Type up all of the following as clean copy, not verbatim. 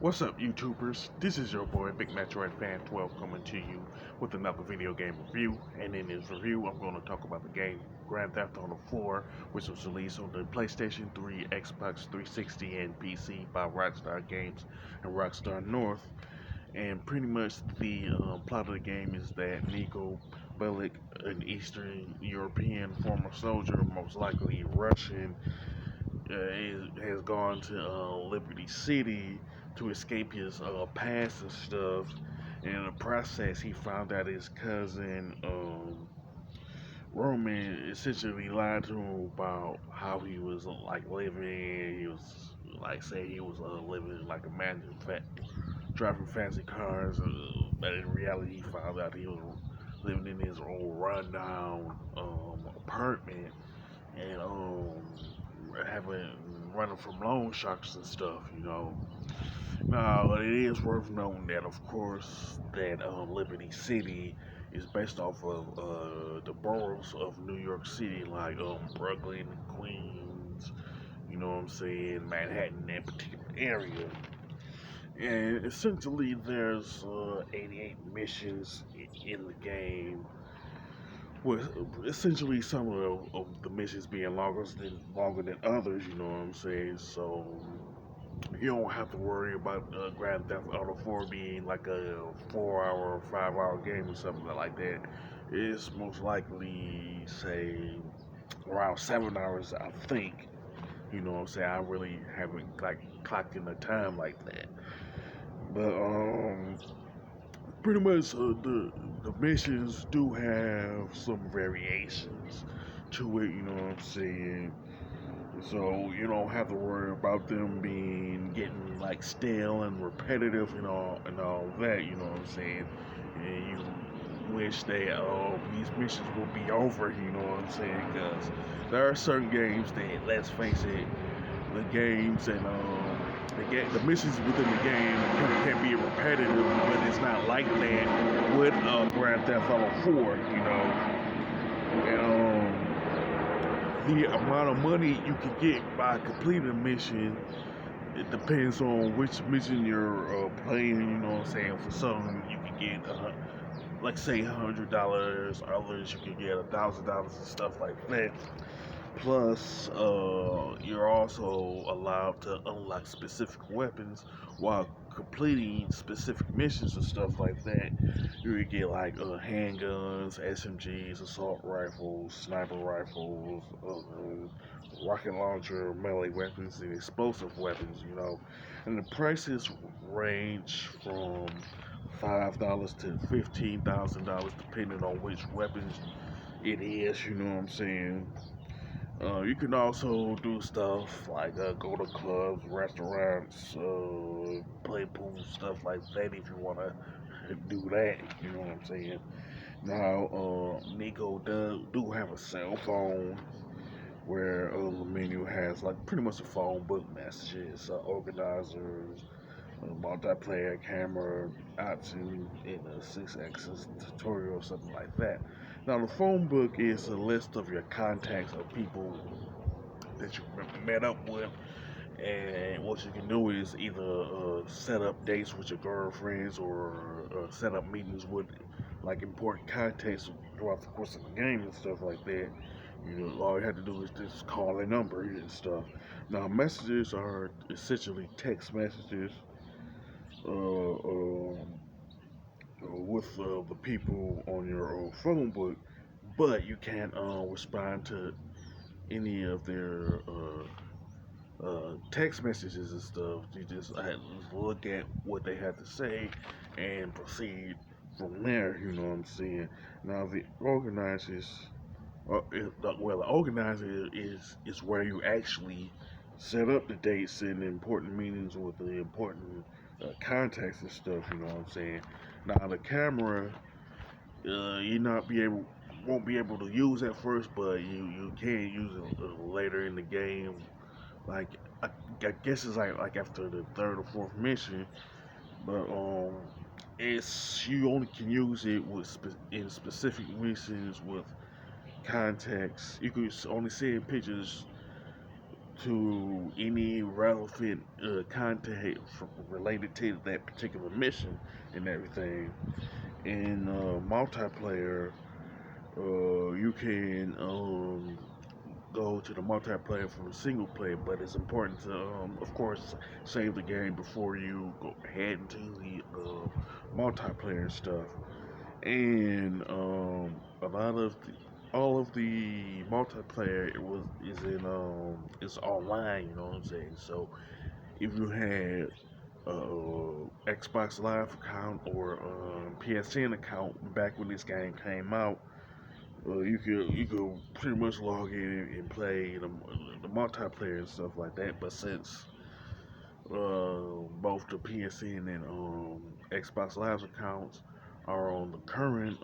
What's up, YouTubers? This is your boy, Big Metroid Fan 12, coming to you with another video game review. And in this review, I'm going to talk about the game Grand Theft Auto 4, which was released on the PlayStation 3, Xbox 360, and PC by Rockstar Games and Rockstar North. And pretty much the plot of the game is that Nico Bellic, an Eastern European former soldier, most likely Russian, has gone to Liberty City to escape his past and stuff. And in the process, he found out his cousin Roman essentially lied to him about how he was like living. He was like saying he was living like a man, driving fancy cars, but in reality, he found out he was living in his old rundown apartment and having running from loan sharks and stuff. Now it is worth noting that, of course, that Liberty City is based off of the boroughs of New York City, like Brooklyn, Queens. You know what I'm saying? Manhattan, that particular area. And essentially, there's 88 missions in the game, with essentially some of the missions being longer than others. You know what I'm saying? So you don't have to worry about Grand Theft Auto 4 being like a 4 hour or 5 hour game or something like that. It's most likely, say, around 7 hours, I think. You know what I'm saying? I really haven't like clocked in the time like that. But pretty much the missions do have some variations to it. You know what I'm saying? So you don't have to worry about them being getting like stale and repetitive and all that. You know what I'm saying? And you wish these missions would be over. You know what I'm saying? Because there are certain games that, let's face it, the games and the missions within the game can be repetitive, but it's not like that with Grand Theft Auto 4. And the amount of money you can get by completing a mission, it depends on which mission you're playing. You know what I'm saying? For some, you can get like say $100. Others you can get $1,000 and stuff like that. Plus, you're also allowed to unlock specific weapons while completing specific missions and stuff like that. You would get like handguns, SMGs, assault rifles, sniper rifles, rocket launcher, melee weapons, and explosive weapons. And the prices range from $5 to $15,000 depending on which weapons it is. You know what I'm saying? You can also do stuff like go to clubs, restaurants, play pool, stuff like that if you want to do that. You know what I'm saying? Now, Nico do have a cell phone where the menu has like pretty much a phone book, messages, organizers, multiplayer camera option, and a 6-axis tutorial or something like that. Now, the phone book is a list of your contacts of people that you met up with, and what you can do is either set up dates with your girlfriends or set up meetings with like important contacts throughout the course of the game and stuff like that. All you have to do is just call a number and stuff. Now, messages are essentially text messages with the people on your phone book, but you can't respond to any of their text messages and stuff. You just look at what they have to say and proceed from there. You know what I'm saying? Now, the organizers, the organizer is where you actually set up the dates and the important meetings with the important contacts and stuff. You know what I'm saying? Now, the camera, you not be able won't be able to use at first, but you can use it later in the game. Like I guess it's like after the third or fourth mission, but it's you only can use it in specific missions with contacts. You can only see in pictures to any relevant content related to that particular mission and everything. In multiplayer, you can go to the multiplayer from the single player, but it's important to, of course, save the game before you go head into the multiplayer stuff. And a lot of all of the multiplayer is in it's online. You know what I'm saying? So if you had Xbox Live account or PSN account back when this game came out, you could pretty much log in and play the multiplayer and stuff like that. But since both the PSN and Xbox Live accounts are on the current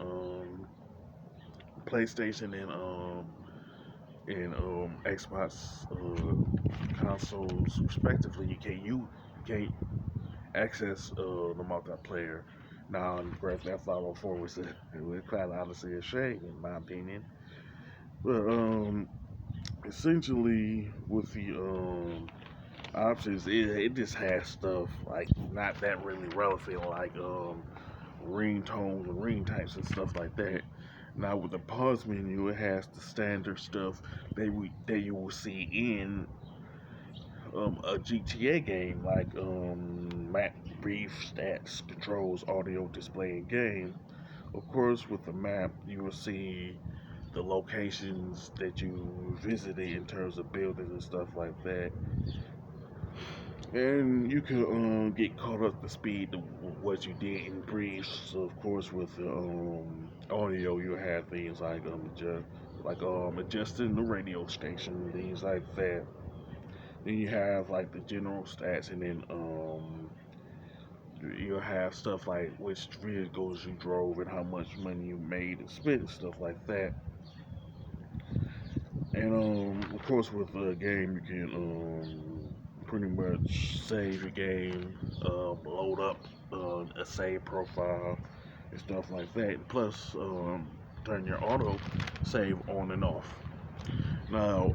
PlayStation and Xbox consoles respectively, you can't access the multiplayer. Now, Grand Theft Auto 4 was kind of honestly a shame in my opinion. But essentially with the options, it just has stuff like not that really relevant, like ringtones and ring types and stuff like that. Now with the pause menu, it has the standard stuff that you will see in a GTA game, like map, brief, stats, controls, audio, display, and game. Of course, with the map, you will see the locations that you visited in terms of buildings and stuff like that. And you can get caught up to speed to what you did in brief. So of course, with the audio, you have things like adjusting the radio station, things like that. Then you have like the general stats, and then you'll have stuff like which vehicles you drove and how much money you made and spent and stuff like that. And of course, with the game, you can pretty much save your game, load up a save profile and stuff like that. Plus, turn your auto save on and off. Now,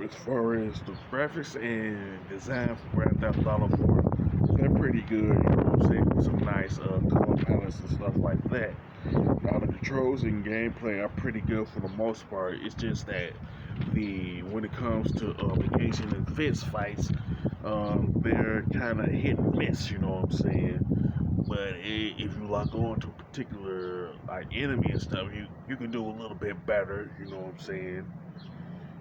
as far as the graphics and design for Grand Theft Auto 4, they're pretty good. You know what I'm saying? With some nice color palettes and stuff like that. Now the controls and gameplay are pretty good for the most part. It's just that when it comes to engaging in fist fights, they're kind of hit and miss. You know what I'm saying? But if you lock on to a particular like enemy and stuff, you can do a little bit better. You know what I'm saying?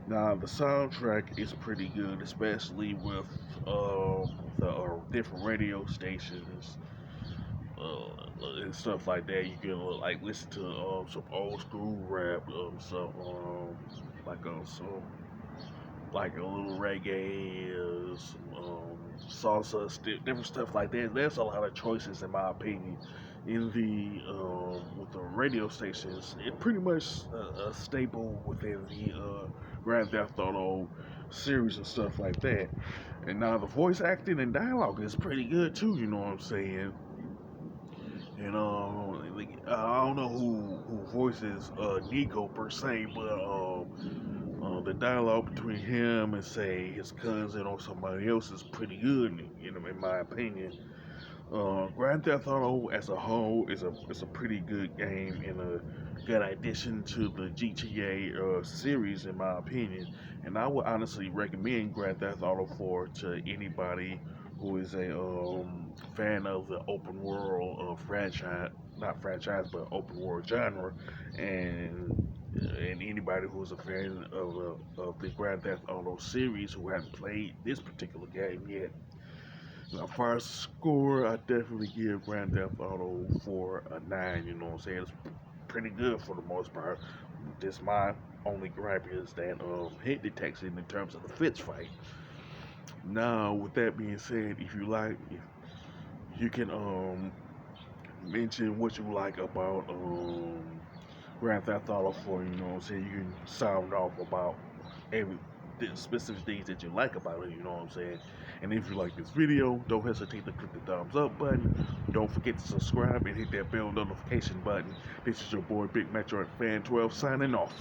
Now the soundtrack is pretty good, especially with the different radio stations and stuff like that. You can like listen to some old school rap, some like a little reggae, salsa, different stuff like that. There's a lot of choices, in my opinion, in the with the radio stations. It pretty much a staple within the Grand Theft Auto series and stuff like that. And now the voice acting and dialogue is pretty good too. You know what I'm saying? And I don't know who voices Nico per se, but the dialogue between him and say his cousin or somebody else is pretty good, in my opinion. Grand Theft Auto as a whole is a pretty good game and a good addition to the GTA series, in my opinion. And I would honestly recommend Grand Theft Auto 4 to anybody who is a fan of the open world franchise, not franchise, but open world genre, and anybody who's a fan of the Grand Theft Auto series who haven't played this particular game yet. Now, far as score, I definitely give Grand Theft Auto 4 a 9. You know what I'm saying? It's pretty good for the most part. Just my only gripe is that hit detection in terms of the fist fight. Now, with that being said, if you like, you can mention what you like about Grand Theft Auto 4. You know what I'm saying? You can sound off about every the specific things that you like about it. You know what I'm saying? And if you like this video, don't hesitate to click the thumbs up button. Don't forget to subscribe and hit that bell notification button. This is your boy Big Metroid Fan 12 signing off.